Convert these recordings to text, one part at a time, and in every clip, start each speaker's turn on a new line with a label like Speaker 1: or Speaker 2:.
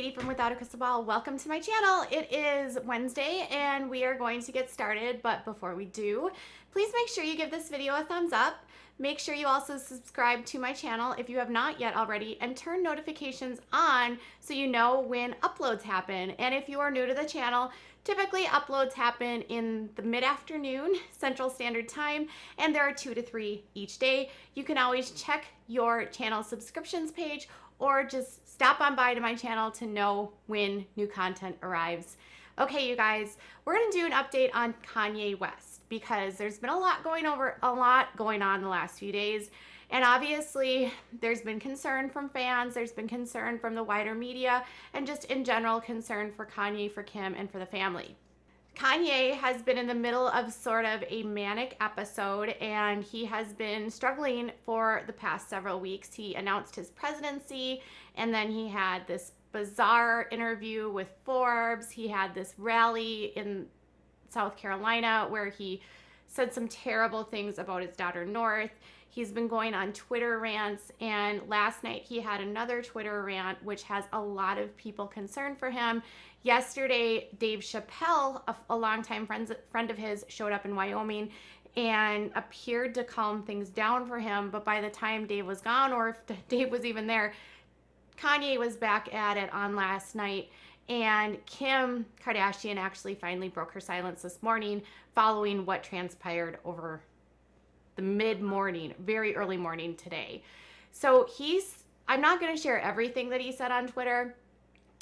Speaker 1: Katie from Without a Crystal Ball. Welcome to my channel. It is Wednesday and we are going to get started, but before we do, please make sure you give this video a thumbs up. Make sure you also subscribe to my channel if you have not yet already, and turn notifications on so you know when uploads happen. And if you are new to the channel, typically uploads happen in the mid-afternoon Central Standard Time, and there are 2 to 3 each day. You can always check your channel subscriptions page or just stop on by to my channel to know when new content arrives. Okay, you guys, we're gonna do an update on Kanye West because there's been a lot going on the last few days. And obviously there's been concern from fans, there's been concern from the wider media, and just in general concern for Kanye, for Kim, and for the family. Kanye has been in the middle of sort of a manic episode, and he has been struggling for the past several weeks. He announced his presidency, and then he had this bizarre interview with Forbes. He had this rally in South Carolina where he said some terrible things about his daughter North. He's been going on Twitter rants, and last night he had another Twitter rant which has a lot of people concerned for him. Yesterday, Dave Chappelle, a longtime friend of his, showed up in Wyoming and appeared to calm things down for him, but by the time Dave was gone, or if Dave was even there, Kanye was back at it on last night. And Kim Kardashian actually finally broke her silence this morning following what transpired over the mid-morning, very early morning today. So I'm not going to share everything that he said on Twitter.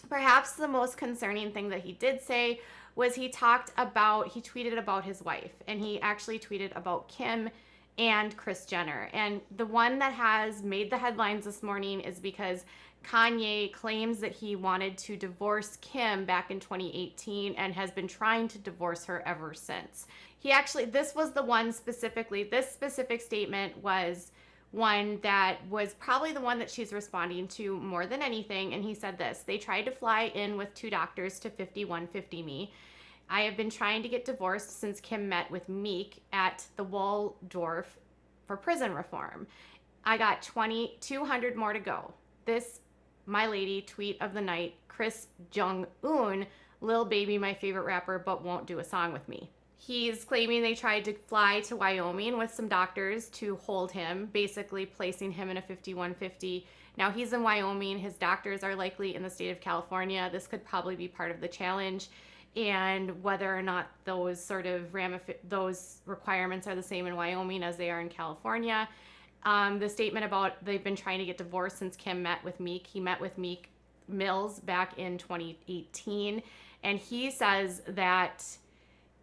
Speaker 1: Perhaps the most concerning thing that he did say was he tweeted about his wife, and he actually tweeted about Kim and Kris Jenner. And the one that has made the headlines this morning is because Kanye claims that he wanted to divorce Kim back in 2018 and has been trying to divorce her ever since. This was the one specifically, this specific statement was one that was probably the one that she's responding to more than anything. And he said this: "They tried to fly in with 2 doctors to 5150 me. I have been trying to get divorced since Kim met with Meek at the Waldorf for prison reform. I got 200 more to go. This, my lady, tweet of the night, Chris Jong-un, Lil Baby, my favorite rapper, but won't do a song with me." He's claiming they tried to fly to Wyoming with some doctors to hold him, basically placing him in a 5150. Now he's in Wyoming. His doctors are likely in the state of California. This could probably be part of the challenge. And whether or not those those requirements are the same in Wyoming as they are in California. The statement about they've been trying to get divorced since Kim met with Meek. He met with Meek Mills back in 2018. And he says that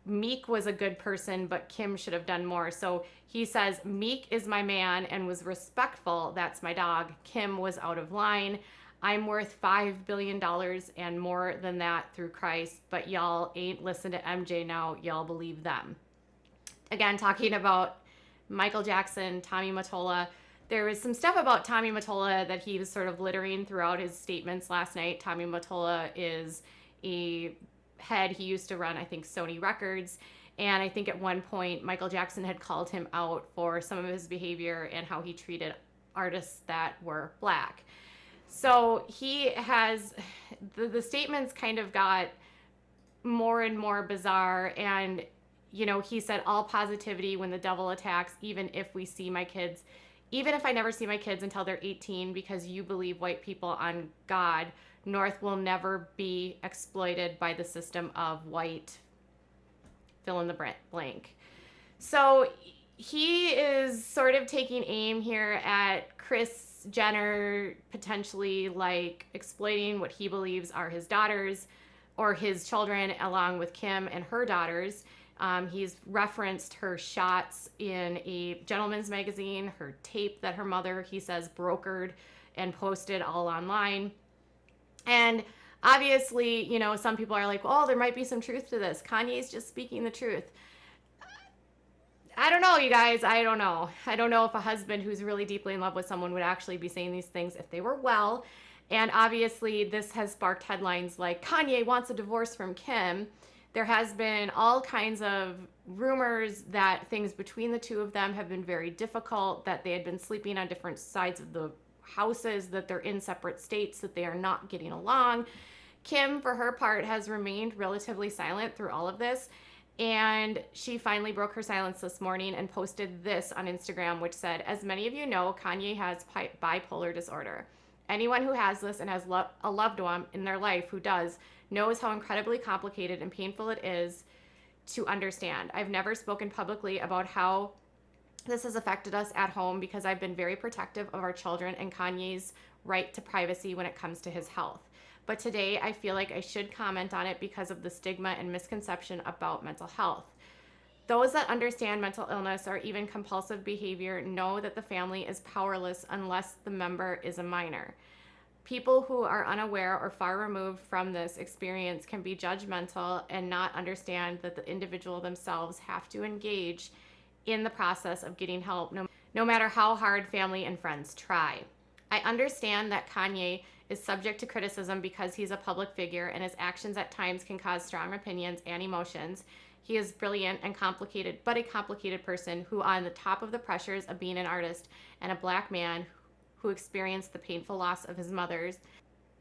Speaker 1: Meek was a good person, but Kim should have done more. So he says, "Meek is my man and was respectful. That's my dog. Kim was out of line. I'm worth $5 billion and more than that through Christ, but y'all ain't listen to MJ now. Y'all believe them." Again, talking about Michael Jackson, Tommy Mottola. There was some stuff about Tommy Mottola that he was sort of littering throughout his statements last night. Tommy Mottola is a head. He used to run, I think, Sony Records. And I think at one point, Michael Jackson had called him out for some of his behavior and how he treated artists that were black. So the statements kind of got more and more bizarre. And, you know, he said, "All positivity when the devil attacks, even if I never see my kids until they're 18 because you believe white people on God, North will never be exploited by the system of white fill in the blank." So he is sort of taking aim here at Kris Jenner, potentially like exploiting what he believes are his daughters or his children, along with Kim and her daughters. He's referenced her shots in a gentleman's magazine, her tape that her mother, he says, brokered and posted all online. And obviously, you know, some people are like, "Oh, there might be some truth to this. Kanye's just speaking the truth." I don't know, you guys. I don't know. I don't know if a husband who's really deeply in love with someone would actually be saying these things if they were well. And obviously, this has sparked headlines like Kanye wants a divorce from Kim. There has been all kinds of rumors that things between the two of them have been very difficult, that they had been sleeping on different sides of the houses, that they're in separate states, that they are not getting along. Kim, for her part, has remained relatively silent through all of this. And she finally broke her silence this morning and posted this on Instagram, which said, "As many of you know, Kanye has bipolar disorder. Anyone who has this and has a loved one in their life who does knows how incredibly complicated and painful it is to understand. I've never spoken publicly about how this has affected us at home because I've been very protective of our children and Kanye's right to privacy when it comes to his health. But today I feel like I should comment on it because of the stigma and misconception about mental health. Those that understand mental illness or even compulsive behavior know that the family is powerless unless the member is a minor. People who are unaware or far removed from this experience can be judgmental and not understand that the individual themselves have to engage in the process of getting help, no matter how hard family and friends try. I understand that Kanye is subject to criticism because he's a public figure and his actions at times can cause strong opinions and emotions. He is brilliant and complicated, but a complicated person who, on the top of the pressures of being an artist and a Black man who experienced the painful loss of his mother's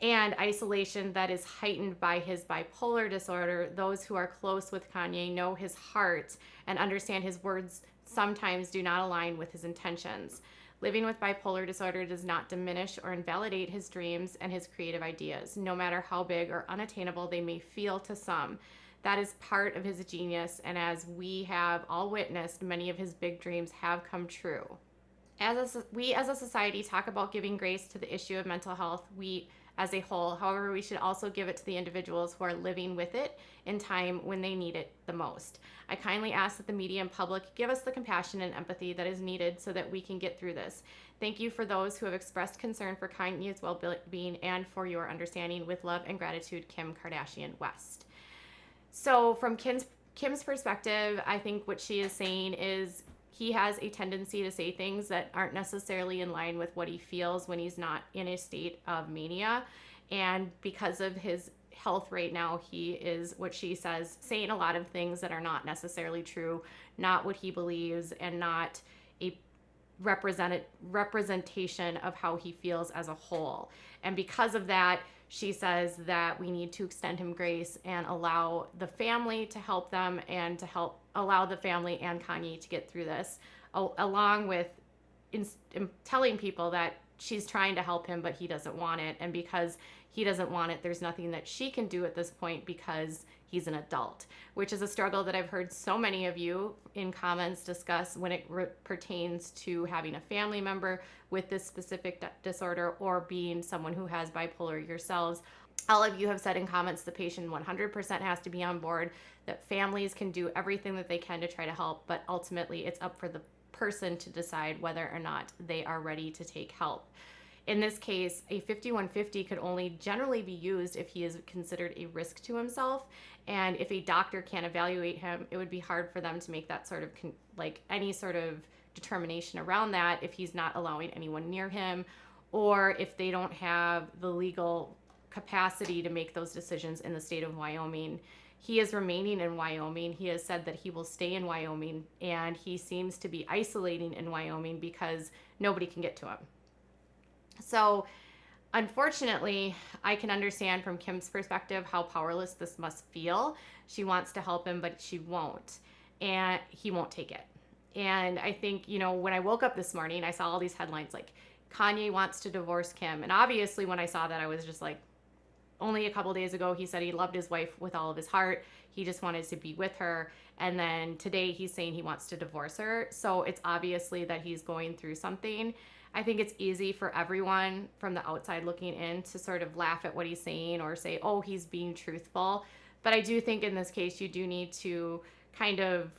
Speaker 1: and isolation that is heightened by his bipolar disorder, those who are close with Kanye know his heart and understand his words sometimes do not align with his intentions. Living with bipolar disorder does not diminish or invalidate his dreams and his creative ideas, no matter how big or unattainable they may feel to some. That is part of his genius, and as we have all witnessed, many of his big dreams have come true. We as a society talk about giving grace to the issue of mental health, we as a whole. However, we should also give it to the individuals who are living with it in time when they need it the most. I kindly ask that the media and public give us the compassion and empathy that is needed so that we can get through this. Thank you for those who have expressed concern for Kanye's well-being and for your understanding. With love and gratitude, Kim Kardashian West." So from Kim's perspective, I think what she is saying is he has a tendency to say things that aren't necessarily in line with what he feels when he's not in a state of mania. And because of his health right now, he is, what she says, saying a lot of things that are not necessarily true, not what he believes, and not a representation of how he feels as a whole. And because of that, she says that we need to extend him grace and allow the family to help them and to help allow the family and Kanye to get through this, along with telling people that she's trying to help him, but he doesn't want it. And because he doesn't want it, there's nothing that she can do at this point because he's an adult, which is a struggle that I've heard so many of you in comments discuss when it pertains to having a family member with this specific disorder or being someone who has bipolar yourselves. All of you have said in comments the patient 100% has to be on board, that families can do everything that they can to try to help, but ultimately it's up for the person to decide whether or not they are ready to take help. In this case, a 5150 could only generally be used if he is considered a risk to himself, and if a doctor can't evaluate him, it would be hard for them to make that sort of any sort of determination around that if he's not allowing anyone near him, or if they don't have the legal capacity to make those decisions in the state of Wyoming. He is remaining in Wyoming. He has said that he will stay in Wyoming, and he seems to be isolating in Wyoming because nobody can get to him. So unfortunately, I can understand from Kim's perspective how powerless this must feel. She wants to help him, but she won't, and he won't take it. And I think, when I woke up this morning, I saw all these headlines like Kanye wants to divorce Kim. And obviously when I saw that, I was just like, only a couple days ago, he said he loved his wife with all of his heart. He just wanted to be with her. And then today he's saying he wants to divorce her. So it's obviously that he's going through something. I think it's easy for everyone from the outside looking in to sort of laugh at what he's saying or say, oh, he's being truthful. But I do think in this case, you do need to kind of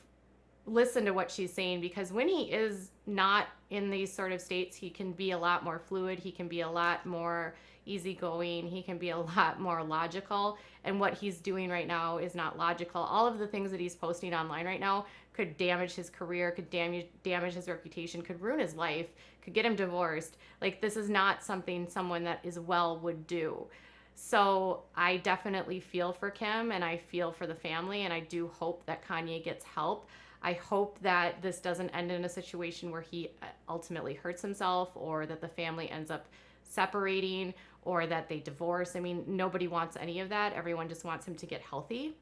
Speaker 1: listen to what she's saying, because when he is not in these sort of states, he can be a lot more fluid. He can be a lot more easygoing. He can be a lot more logical. And what he's doing right now is not logical. All of the things that he's posting online right now could damage his career, could damage his reputation, could ruin his life, could get him divorced. Like, this is not something someone that is well would do. So I definitely feel for Kim and I feel for the family, and I do hope that Kanye gets help. I hope that this doesn't end in a situation where he ultimately hurts himself, or that the family ends up separating, or that they divorce. I mean, nobody wants any of that. Everyone just wants him to get healthy.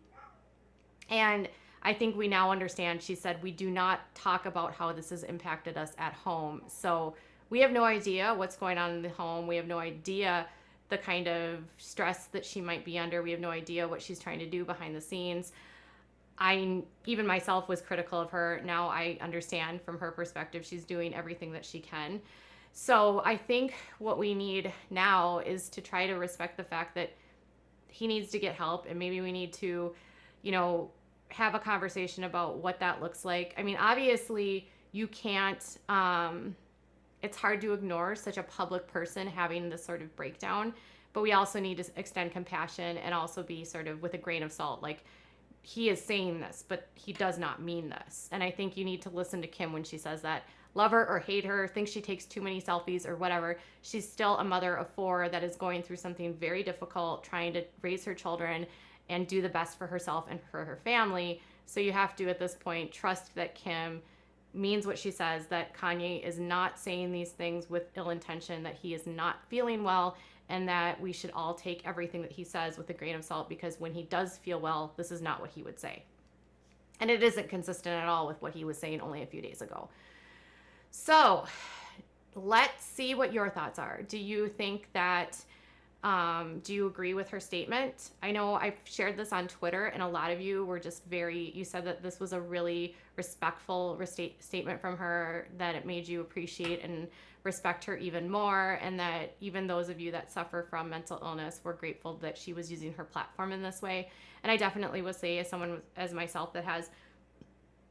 Speaker 1: And I think we now understand, she said, we do not talk about how this has impacted us at home. So we have no idea what's going on in the home. We have no idea the kind of stress that she might be under. We have no idea what she's trying to do behind the scenes. I, even myself, was critical of her. Now I understand from her perspective, she's doing everything that she can. So I think what we need now is to try to respect the fact that he needs to get help, and maybe we need to, you know, have a conversation about what that looks like. I mean, obviously you can't, it's hard to ignore such a public person having this sort of breakdown, but we also need to extend compassion and also be sort of with a grain of salt. Like, he is saying this, but he does not mean this. And I think you need to listen to Kim when she says that. Love her or hate her, think she takes too many selfies or whatever, she's still a mother of 4 that is going through something very difficult, trying to raise her children and do the best for herself and for her family. So you have to, at this point, trust that Kim means what she says, that Kanye is not saying these things with ill intention, that he is not feeling well, and that we should all take everything that he says with a grain of salt, because when he does feel well, this is not what he would say. And it isn't consistent at all with what he was saying only a few days ago. So let's see what your thoughts are. Do you think that, do you agree with her statement? I know I've shared this on Twitter, and a lot of you were just you said that this was a really respectful statement from her, that it made you appreciate and respect her even more, and that even those of you that suffer from mental illness were grateful that she was using her platform in this way. And I definitely would say, as someone as myself that has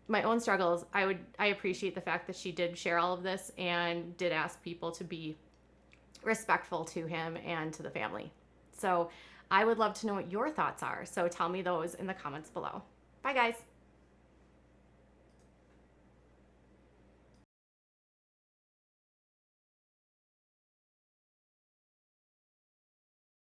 Speaker 1: my own struggles, I appreciate the fact that she did share all of this and did ask people to be respectful to him and to the family. So I would love to know what your thoughts are. So tell me those in the comments below. Bye, guys.